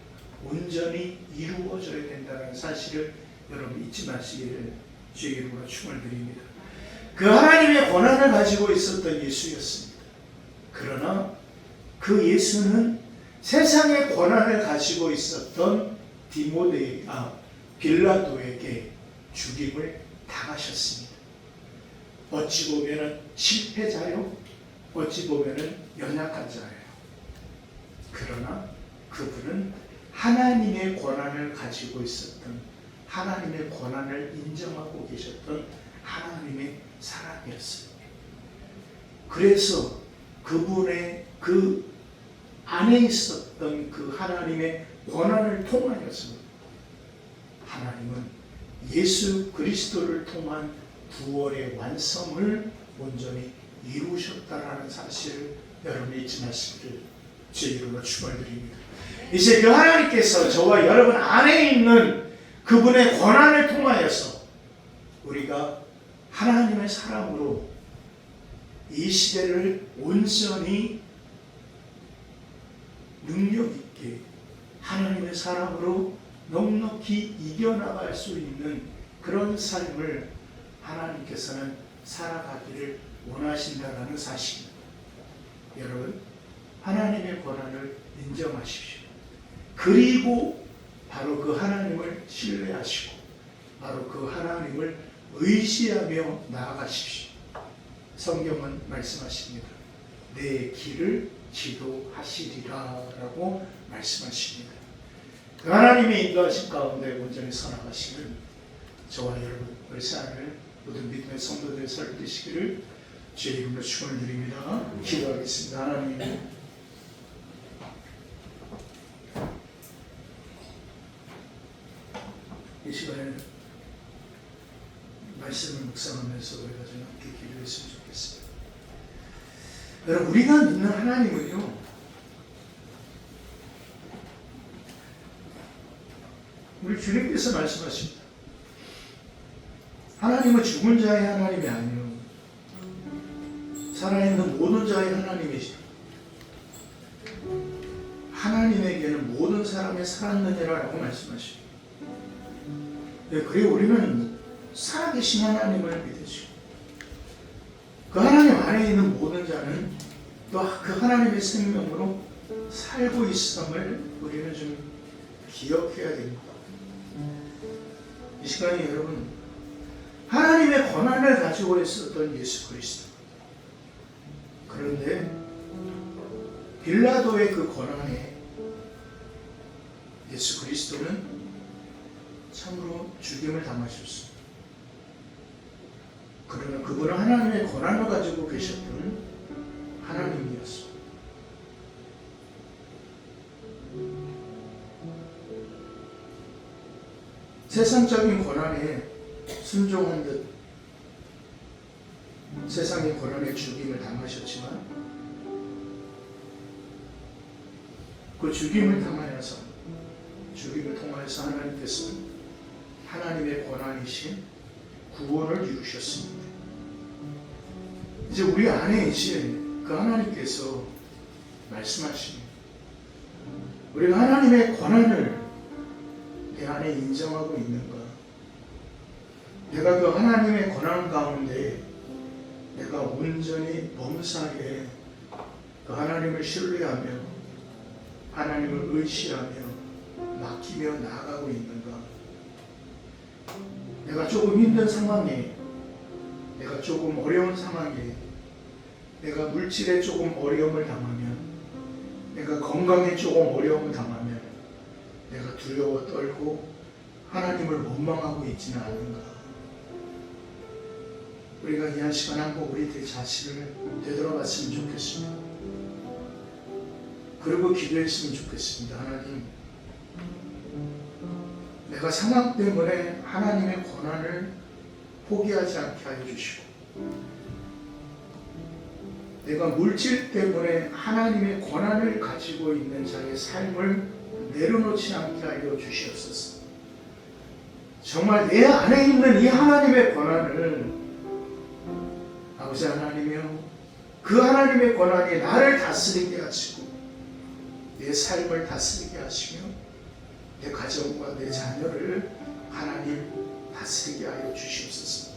온전히 이루어져야 된다는 사실을 여러분 잊지 마시기를 주의 이름으로 축원을 드립니다. 그 하나님의 권한을 가지고 있었던 예수였습니다. 그러나 그 예수는 세상의 권한을 가지고 있었던 빌라도에게 죽임을 당하셨습니다. 어찌 보면은 실패자요, 어찌 보면은 연약한 자예요. 그러나 그분은 하나님의 권한을 가지고 있었던 하나님의 권한을 인정하고 계셨던 하나님의 사람이었습니다. 그래서 그분의 그 안에 있었던 그 하나님의 권한을 통하여서 하나님은 예수 그리스도를 통한 구원의 완성을 온전히 이루셨다라는 사실을 여러분 잊지 마시기를 제 이름으로 축원드립니다. 이제 그 하나님께서 저와 여러분 안에 있는 그분의 권한을 통하여서 우리가 하나님의 사람으로 이 시대를 온전히 능력 있게 하나님의 사람으로 넉넉히 이겨나갈 수 있는 그런 삶을 하나님께서는 살아가기를 원하신다는 사실입니다. 여러분, 하나님의 권한을 인정하십시오. 그리고 바로 그 하나님을 신뢰하시고 바로 그 하나님을 의지하며 나아가십시오. 성경은 말씀하십니다. 내 길을 지도하시리라 라고 말씀하십니다. 그 하나님의 인도하신 가운데 온전히 선악하시는 저와 여러분, 우리 사랑을 모든 믿음의 성도들 살피시기를 주의 이름으로 축원을 드립니다. 기도하겠습니다. 하나님, 이 시간에는 말씀을 묵상하면서 우리가 좀 함께 기도했으면 좋겠습니다. 여러분, 우리가 믿는 하나님은요, 우리 주님께서 말씀하십니다. 하나님은 죽은 자의 하나님이 아니요 살아있는 모든 자의 하나님이시다. 하나님에게는 모든 사람이 살았느니라라고 말씀하십니다. 그리고 우리는 살아계신 하나님을 믿으시고 그 하나님 안에 있는 모든 자는 또 그 하나님의 생명으로 살고 있음을 우리는 좀 기억해야 됩니다. 이 시간에 여러분, 하나님의 권한을 가지고 있었던 예수 그리스도, 그런데 빌라도의 그 권한에 예수 그리스도는 참으로 죽임을 당하셨습니다. 그러나 그분은 하나님의 권한을 가지고 계셨던 하나님이었습니다. 세상적인 권한에 순종한 듯 세상의 권한에 죽임을 당하셨지만 그 죽임을 통하여서 하나님께서는 하나님의 권한이신 구원을 이루셨습니다. 이제 우리 안에 이제 그 하나님께서 말씀하십니다. 우리가 하나님의 권한을 내 안에 인정하고 있는가? 내가 그 하나님의 권한 가운데 내가 온전히 범사에 그 하나님을 신뢰하며 하나님을 의지하며 맡기며 나아가고 있는가? 내가 조금 힘든 상황에, 내가 조금 어려운 상황에, 내가 물질에 조금 어려움을 당하면, 내가 건강에 조금 어려움을 당하면 내가 두려워 떨고 하나님을 원망하고 있지는 않은가? 우리가 이 한 시간 한번 우리들 자신을 되돌아봤으면 좋겠습니다. 그리고 기도했으면 좋겠습니다. 하나님, 내가 상황 때문에 하나님의 권한을 포기하지 않게 하여 주시고, 내가 물질 때문에 하나님의 권한을 가지고 있는 자의 삶을 내려놓지 않게 하여 주시옵소서. 정말 내 안에 있는 이 하나님의 권한을 아버지 하나님이여, 그 하나님의 권한이 나를 다스리게 하시고 내 삶을 다스리게 하시며 내 가정과 내 자녀를 하나님 다스리게 하여 주시옵소서.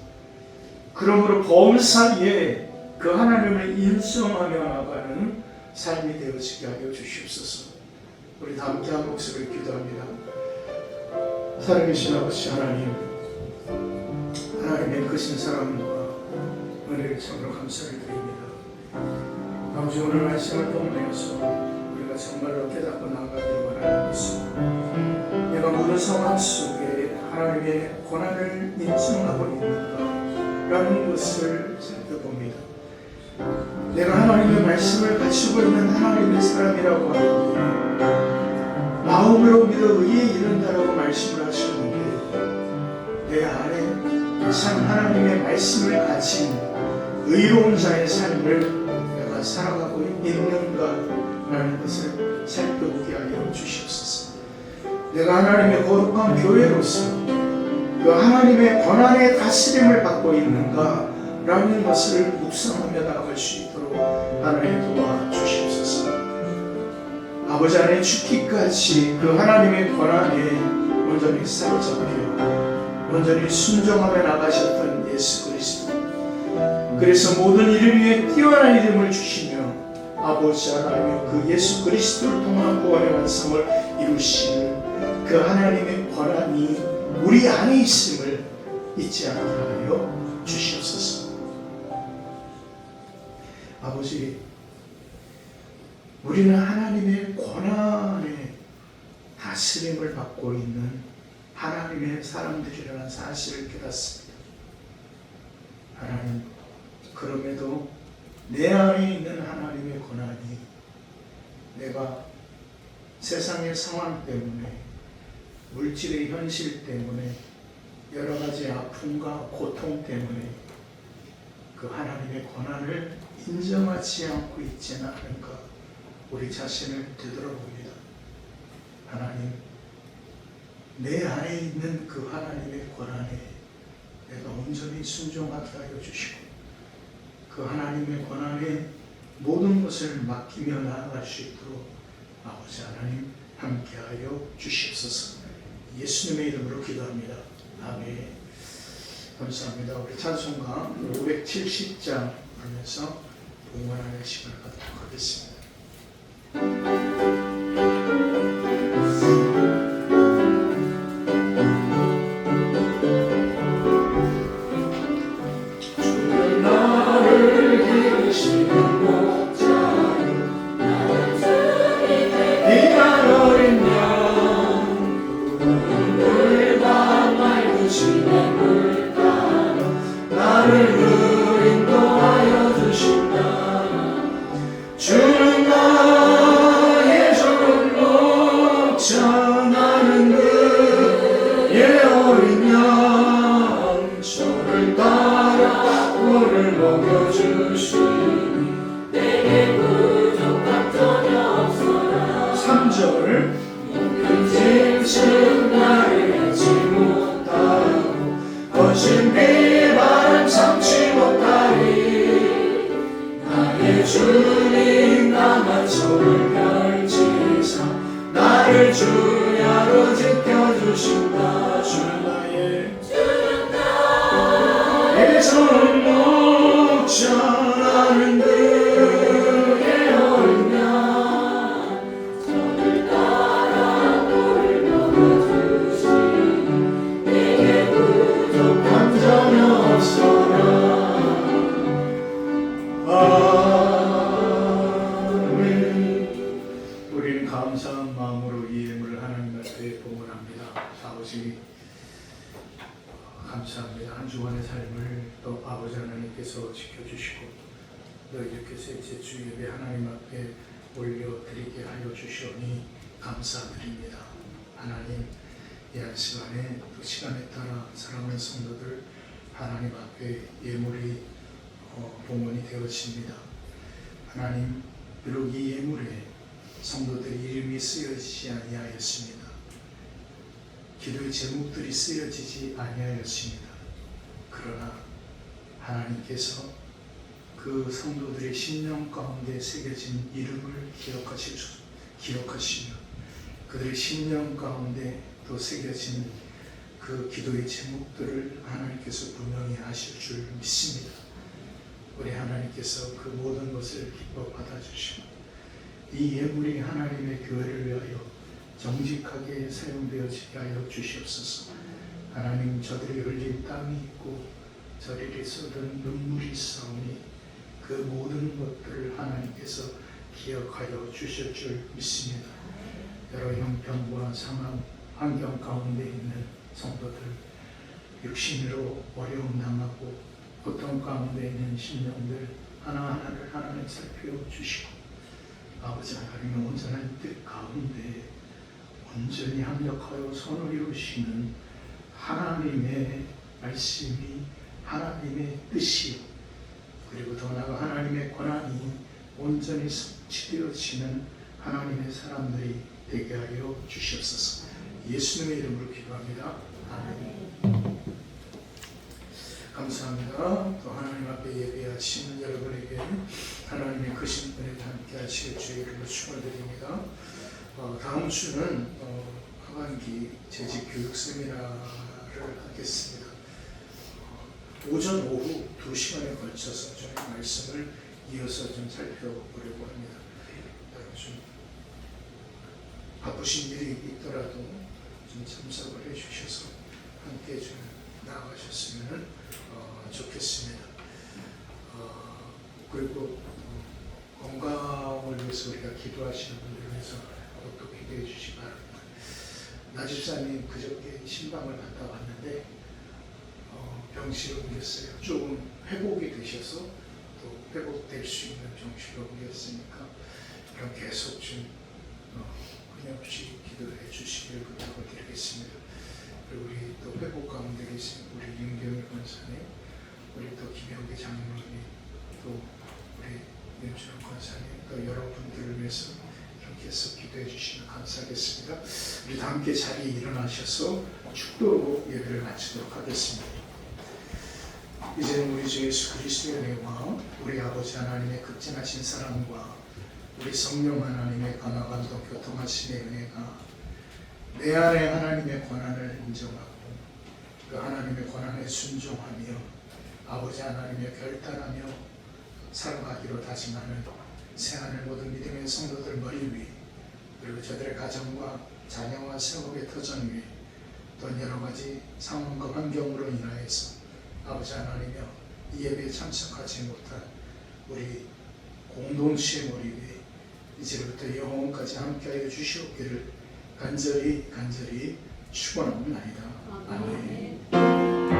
그러므로 범사에 그 하나님을 인정하며 나가는 삶이 되어지게 하여 주시옵소서. 우리 다 함께 한 목소리를 기도합니다. 살아계신 아버지 하나님, 하나님의 크신 사랑과 은혜를 참으로 감사를 드립니다. 아버지, 오늘 말씀을 통하여서 우리가 정말로 깨닫고 나아가기를 원하는 것입니다. 내가 모든 상황 속에 하나님의 권한을 인정하고 있는가 라는 것을 살펴봅니다. 내가 하나님의 말씀을 가지고 있는 하나님의 사람이라고 하는데 마음으로 믿어 의에 이른다라고 말씀을 하셨는데 내 안에 참 하나님의 말씀을 가진 의로운 자의 삶을 내가 살아가고 있는가라는 것을 살펴보게 하여 주시옵소서. 내가 하나님의 거룩한 교회로서 그 하나님의 권한의 다스림을 받고 있는가 라는 것을 묵상하며 나아갈 수 있도록 하나님 도와주시옵소서. 아버지 안에 죽기까지 그 하나님의 권한에 온전히 사로잡혀 온전히 순종하며 나가셨던 예수 그리스도, 그래서 모든 이름 위에 뛰어난 이름을 주시며 아버지 하나님 그 예수 그리스도를 통한 구원의 완성을 이루시는 그 하나님의 권한이 우리 안에 있음을 잊지 않게 하여 주시옵소서. 아버지, 우리는 하나님의 권한의 다스림을 받고 있는 하나님의 사람들이라는 사실을 깨닫습니다. 하나님, 그럼에도 내 안에 있는 하나님의 권한이 내가 세상의 상황 때문에, 물질의 현실 때문에, 여러 가지 아픔과 고통 때문에 그 하나님의 권한을 인정하지 않고 있지는 않은가, 우리 자신을 되돌아봅니다. 하나님, 내 안에 있는 그 하나님의 권한에 내가 온전히 순종하게 하여 주시고, 그 하나님의 권한에 모든 것을 맡기며 나아갈 수 있도록 아버지 하나님 함께하여 주시옵소서. 예수님의 이름으로 기도합니다. 아멘. 감사합니다. 우리 찬송가 570장 하면서 봉헌하는 시간을 갖도록 하겠습니다. 주님 나만 손을 펼치사 나를 주야로 지켜주신다. 주는 나의 손 놓자. 나는 그의 어린 양 손을 따라 물을 먹여주시니 내게 부족한 전혀 없소라. 우리는 감사한 마음으로 이 예물을 하나님 앞에 봉헌합니다. 아버지, 감사합니다. 한 주간의 삶을 또 아버지 하나님께서 지켜주시고 너희들께서 이제 주 예배 하나님 앞에 올려드리게 하여 주시오니 감사드립니다. 하나님, 이 한 시간에 또 시간에 따라 사랑하는 성도들 하나님 앞에 예물이 봉헌이 되어집니다. 하나님, 비록 이 예물에 성도들의 이름이 쓰여지지 아니하였습니다. 기도의 제목들이 쓰여지지 아니하였습니다. 그러나 하나님께서 그 성도들의 심령 가운데 새겨진 이름을 기억하시며 그들의 심령 가운데 또 새겨진 그 기도의 제목들을 하나님께서 분명히 하실 줄 믿습니다. 우리 하나님께서 그 모든 것을 기뻐 받아주시고 이 예물이 하나님의 교회를 위하여 정직하게 사용되어지게 하여 주시옵소서. 하나님, 저들이 흘린 땀이 있고 저들이 쏟은 눈물이 있사오니 그 모든 것들을 하나님께서 기억하여 주실 줄 믿습니다. 여러 형편과 상황, 환경 가운데 있는 성도들, 육신으로 어려움 당하고 고통 가운데 있는 심령들 하나하나를 하나님 살펴주시고 아버지 하나님의 온전한 뜻 가운데 온전히 합력하여 선을 이루시는 하나님의 말씀이 하나님의 뜻이요, 그리고 더 나아가 하나님의 권한이 온전히 성취되어지는 하나님의 사람들이 되게 하여 주시옵소서. 예수님의 이름으로 기도합니다. 아멘. 감사합니다. 또 하나님 앞에 예배하시는 여러분에게 하나님의 그 신분에 함께 하시길 주의 이름으로 축원드립니다. 다음 주는 하반기 재직 교육 세미나를 하겠습니다. 오전 오후 2시간에 걸쳐서 저희 말씀을 이어서 좀 살펴보려고 합니다. 바쁘신 일이 있더라도 좀 참석을 해주셔서 함께 좀 나아가셨으면 좋겠습니다. 그리고 건강을 위해서 우리가 기도하시는 분들을 위해서 또 기도해 주시기 바랍니다. 나 집사님 그저께 신방을 갔다 왔는데 병실을 옮겼어요. 조금 회복이 되셔서 또 회복될 수 있는 병실을 옮겼으니까 그럼 계속 좀 끊임없이 기도해 주시길 부탁을 드리겠습니다. 그리고 우리 또 회복 가운데 계신 우리 윤경일 권사님, 우리 또 김영기 장로님, 또 우리 윤준호 권사님, 또 여러분들을 위해서 계속 기도해 주시면 감사하겠습니다. 우리 다 함께 자리에 일어나셔서 축도로 예배를 마치도록 하겠습니다. 이제는 우리 주 예수 그리스도의 은혜와 우리 아버지 하나님의 극진하신 사랑과 우리 성령 하나님의 감화감동 교통하심의 은혜가 내 안에 하나님의 권한을 인정하고 그 하나님의 권한에 순종하며 아버지 하나님의 결단하며 살아가기로 다짐하는 새하늘 모든 믿음의 성도들 머리 위 그리고 저들의 가정과 자녀와 생업의 터전 위에 또 여러 가지 상황과 환경으로 인하여서 아버지 하나님이여 이 예배에 참석하지 못한 우리 공동체의 머리 위에 이제부터 영원까지 함께하여 주시옵기를 간절히 축원합니다. 아멘.